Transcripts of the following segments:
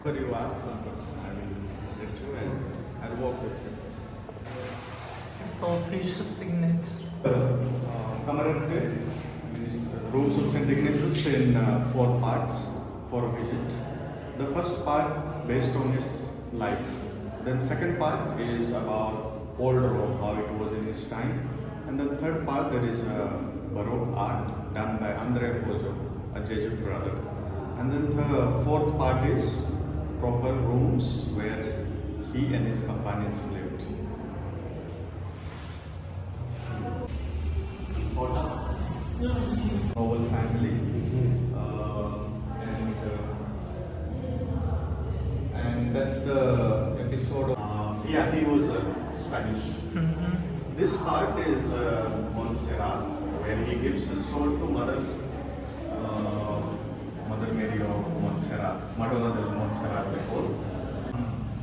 But you ask some question, I will just let you and I'll walk with you. It's the official signature. Camarante is the rules of St Ignatius in 4 parts for a visit. The first part based on his life. Then second part is about old Rome, how it was in his time. And then third part there is a Baroque art done by Andrea Pozzo, a Jesuit brother. And then the fourth part is proper rooms where he and his companions lived. Noble family, and that's the episode of, he was Spanish. This part is Montserrat, where he gives the soul to Mother Mary of Montserrat, Madonna del Montserrat de Paul.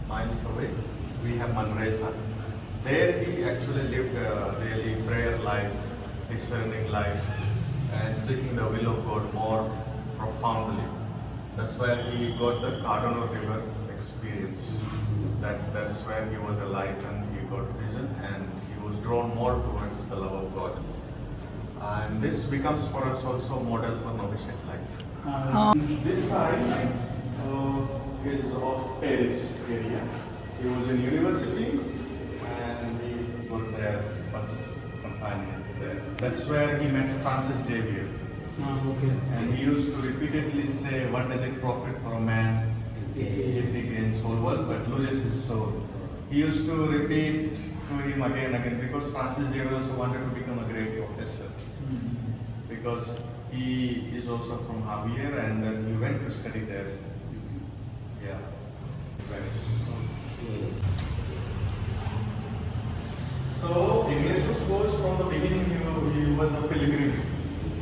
Miles away, we have Manresa. There he actually lived a really prayer life, discerning life, and seeking the will of God more profoundly. That's where he got the Cardinal River experience. That's where he was a light and he got vision and he was drawn more towards the love of God. And this becomes for us also a model for novitiate life. This side is of Paris area. He was in university and he got their first companions there. That's where he met Francis Xavier. Okay. And he used to repeatedly say, what does it profit for a man if he gains whole world but loses his soul? He used to repeat to him again and again because Francis Xavier also wanted to become a great professor. Because he is also from Javier and then he went to study there. Yeah. Venice. So Ignatius was from the beginning, he was a pilgrim.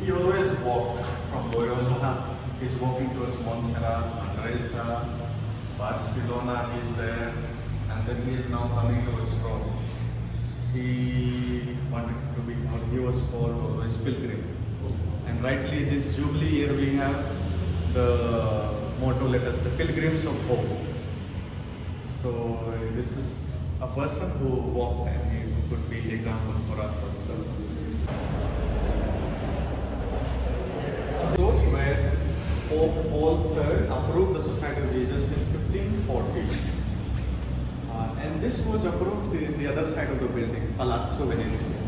He always walked from Loyola. He's walking towards Montserrat, Manresa, Barcelona, he's there, and then he is now coming towards Rome. He wanted to be, he was called always pilgrim. And rightly this Jubilee year we have the motto, let us the pilgrims of hope. So this is a person who walked and he could be the example for us also. Where Pope Paul III approved the Society of Jesus in 1540. And this was approved in the other side of the building, Palazzo Venezia.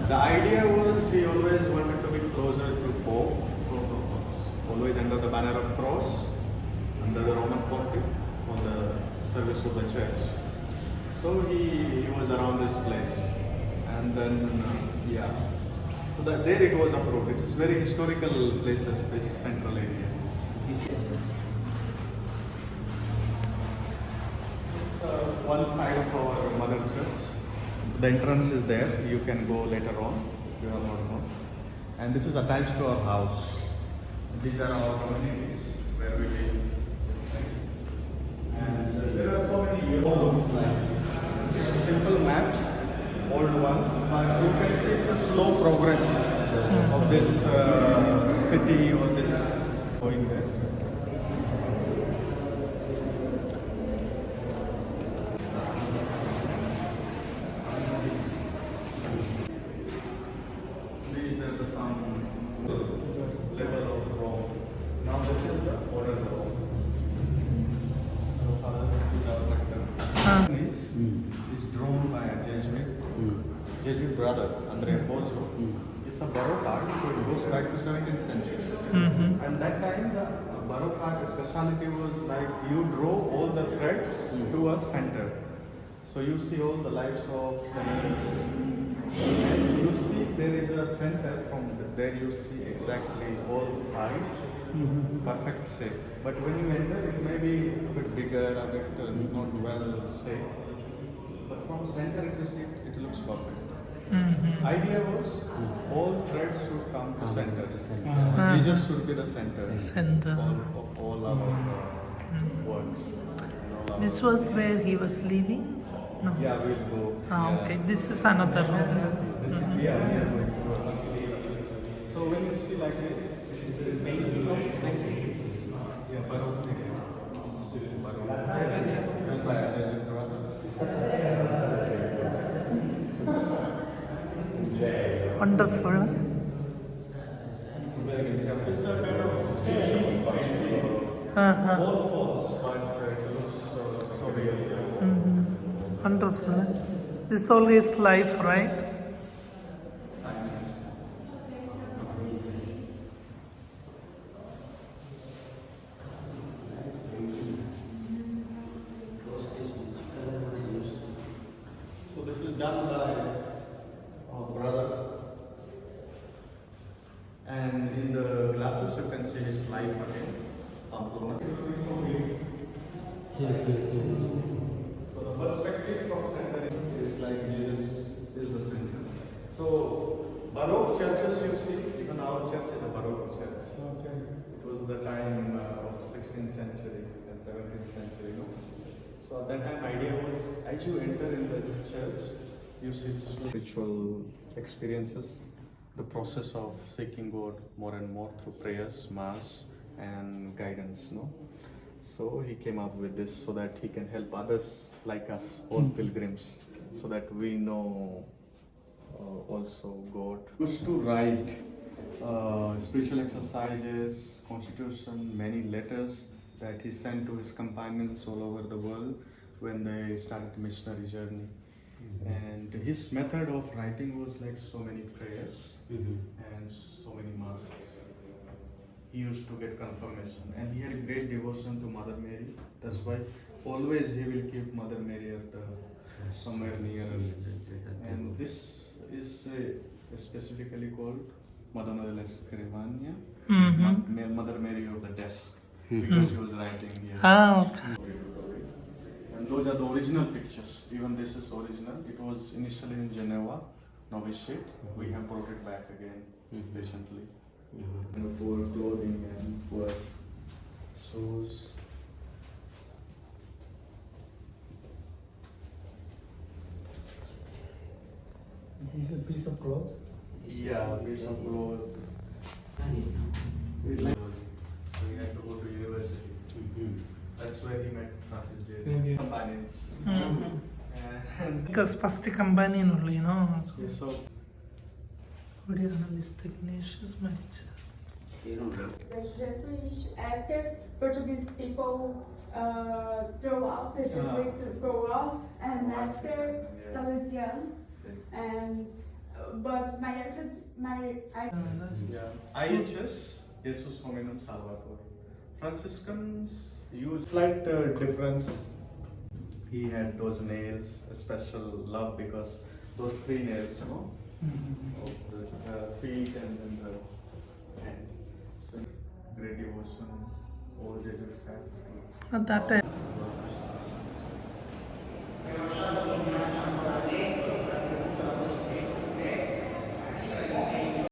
The idea was he always wanted to be closer to Pope, always under the banner of cross, under the Roman pontiff, on the service of the church. So he was around this place. And then, so that there it was approved. It is very historical places, this central area. This one side of our mother church. The entrance is there. You can go later on if you are not known. And this is attached to our house. These are our communities where we live. And there are so many simple maps, old ones. You can see it's the slow progress of this city or this going there. These are the some level of Rome. Now this is the modern Rome. So Father is our rector. Is drawn by a Jesuit brother, Andrea Pozzo. It's a Baroque art, so it goes back to 17th century. And that time the Baroque art speciality was like you draw all the threads to a center. So you see all the lives of saints. And you see there is a center from there you see exactly all sides, perfect shape. But when you enter it may be a bit bigger, a bit not well shaped. But from center if you see it, it looks perfect. Idea was all threads should come to center. So Jesus should be the center of all our works. This was where he was living? No. Yeah, we'll go. Okay, this is another one. This is, we are going to. So when you see like this, Painting from 17th century. yeah, Baroque period. Built by a Jesuit brother. Wonderful. It's a kind of Uh-huh. all false, but it looks so real. Wonderful. This all is life, right? So this is done by our brother. And in the glasses you can see his life again. Pamplona. So the perspective from center is like Jesus is the center. So Baroque churches you see, even our church is a Baroque church. Okay. It was the time of 16th century and 17th century, you know. So at that time idea was, as you enter in the church, you see spiritual experiences, the process of seeking God more and more through prayers, mass, and guidance, no. So he came up with this so that he can help others like us, all pilgrims, so that we know also God. He used to write spiritual exercises, constitution, many letters that he sent to his companions all over the world when they started missionary journey. And his method of writing was like so many prayers and so many masses. He used to get confirmation, and he had a great devotion to Mother Mary. That's why always he will keep Mother Mary at the somewhere near. And this is specifically called Madonna della Scrivania, Mother Mary of the desk, because he was writing here. Ah, okay. And those are the original pictures. Even this is original. It was initially in Geneva, novitiate. We have brought it back again recently. And poor clothing and poor shoes. This is a piece of cloth. Yeah, piece of cloth. So he had to go to university. That's where he met Francis Same here. companions. And Because first companion only, you know. So, yeah, so St Ignatius മരിച്ചത്. The Jesuits, after Portuguese people throw out the Jesuits go off, and after Salesians, and but my yeah. IHS, Jesus Hominum Salvator. Franciscans use slight difference. He had those nails, a special love because those three nails, you know, of the feet and then the hand. So great devotion, all Jesuits have. At that time,